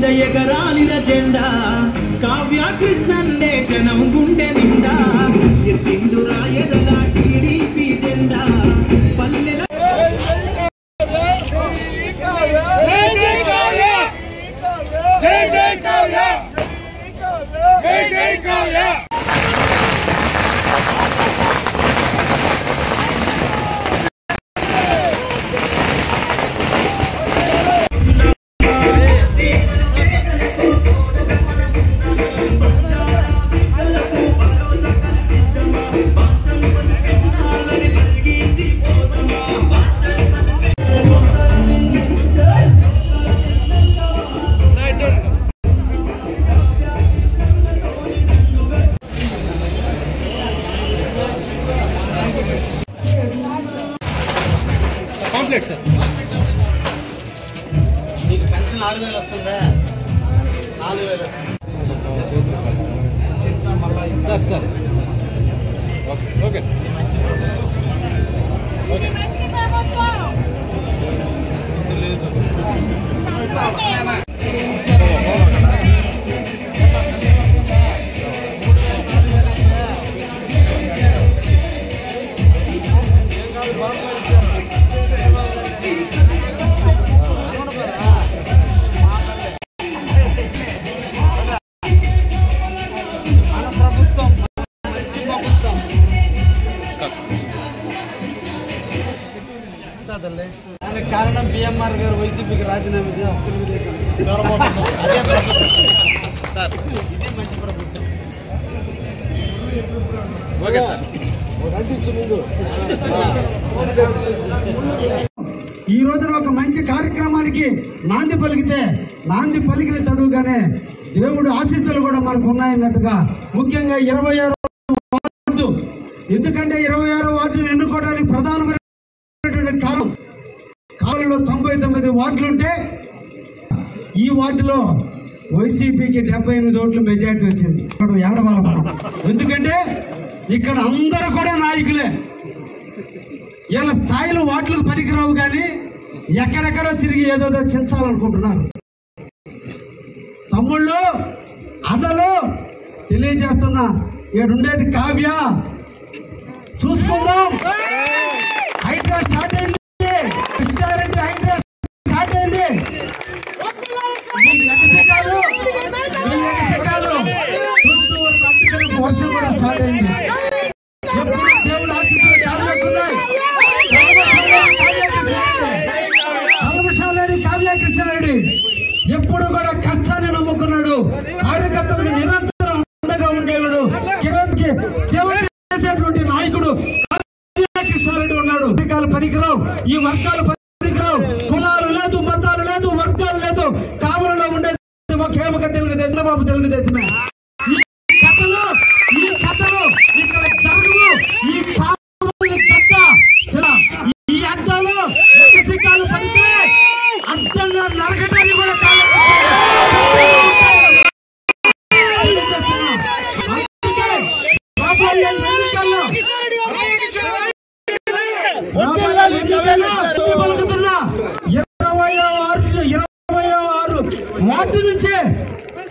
మీద ఎగరాలిన జెండా కావ్య కృష్ణన్నే జనం గుండె నిండా ఎత్తిండురా ఎదలా టీడీపీ జెండా పల్లెల సార్ మీకు పెన్షన్ 6000 వస్తుందా? 4000 వస్తుంది సార్. Sir okay sir. మంచి దానికి కారణం బిఎంఆర్ గారు వైసీపీకి రాజీనామా తెలుగుదేశం అదే ప్రభుత్వం సార్. ఇది మంచి ప్రభుత్వం. Okay sir. ఈ రోజున ఒక మంచి కార్యక్రమానికి నాంది పలికిన తడుగానే దేవుడు ఆశీస్సులు కూడా మనకు ఉన్నాయన్నట్టుగా ముఖ్యంగా 26వ వార్డు. ఎందుకంటే 26వ వార్డును ఎన్నుకోవడానికి ప్రధానమైనటువంటి కారణం కాలంలో 99 వార్డులుంటే ఈ వార్డులో వైసీపీకి 78 ఓట్లు మెజార్టీ వచ్చింది. ఇక్కడ ఏడవాల మనం. ఎందుకంటే ఇక్కడ అందరూ కూడా నాయకులే. వీళ్ళ స్థాయిలో వార్డులకు పనికిరావు కానీ ఎక్కడెక్కడో తిరిగి ఏదో చించాలనుకుంటున్నారు. తమ్ముళ్ళు అన్నలు తెలియజేస్తున్నా, ఏడుండేది కావ్య. చూసుకుందాం. హైడ్రా స్టార్ట్ అయింది. కృష్ణారెడ్డి హైడ్రా స్టార్ట్ అయింది. వర్షం కూడా స్టార్ట్ అయింది. దేవుడు లేని కావ్య కృష్ణారెడ్డి ఎప్పుడు కూడా కష్టాన్ని నమ్ముకున్నాడు. కార్యకర్తలకు నిరంతరం అండగా ఉండేవాడు. కిరణ్ కి సేవ చేసేటువంటి నాయకుడు కృష్ణారెడ్డి ఉన్నాడు. పనికిరావు, ఈ వర్గాలు పనికిరావు. కులాలు లేదు, మతాలు లేదు, వర్గాలు లేదు. కావలలో ఉండేది ఒకే ఒక తెలుగుదేశం, చంద్రబాబు తెలుగుదేశమే. ఈ కథలు ఇక్కడ జరగవు. ఈ కావలి గడ్డ, ఈ అడ్డాలు శిఖాలు పడితే అడ్డంగా నరకటాన్ని కూడా పలుకుతున్నా. 26 వార్డు నుంచే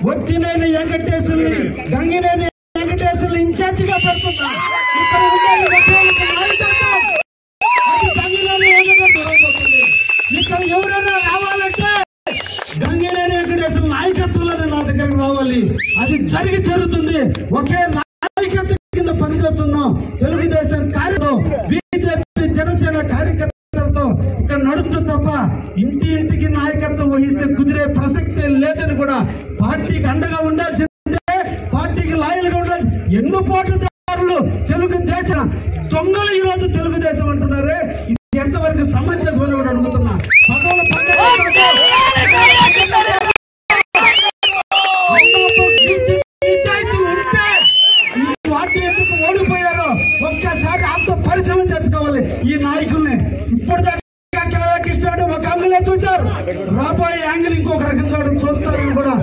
వట్టినేని వెంకటేశ్వరుని, గంగినేని వెంకటేశ్వరుని ఇన్ఛార్జిగా పెడుతున్నా. ఇక్కడ ఎవరైనా రావాలంటే గంగినేని వెంకటేశ్వర నాయకత్వంలోనే నా దగ్గరకు రావాలి. అది జరుగుతుంది. ఒకే నాయకత్వం కింద పనిచేస్తున్నాం. తెలుగుదేశం కార్యక్రమం, బీజేపీ, జనసేన కార్యకర్తలతో ఇక్కడ నడుస్తూ తప్ప ఇంటింటికి నాయకత్వం వహిస్తే కుదిరే ప్రసక్తే లేదని కూడా పార్టీకి అండగా ఉండాల్సిందే. పార్టీకి లాయల్గా ఉండాలి. ఎన్నో పోటీదారులు తెలుగుదేశం దొంగలు ఈ రోజు తెలుగుదేశం అంటున్నారే, ఇది ఎంతవరకు సమంజసం అని కూడా అడుగుతున్నా. ఉంటే ఈ పార్టీ ఎందుకు ఓడిపోయారో ఒక్కసారి ఆత్మ పరిశీలన చేసుకోవాలి. ఈ నాయకుల్ని ఇప్పటిదాకా కృష్ణాడు ఒక యాంగిలే చూశారు. రాబోయే యాంగిల్ ఇంకొక రకంగా చూస్తారని కూడా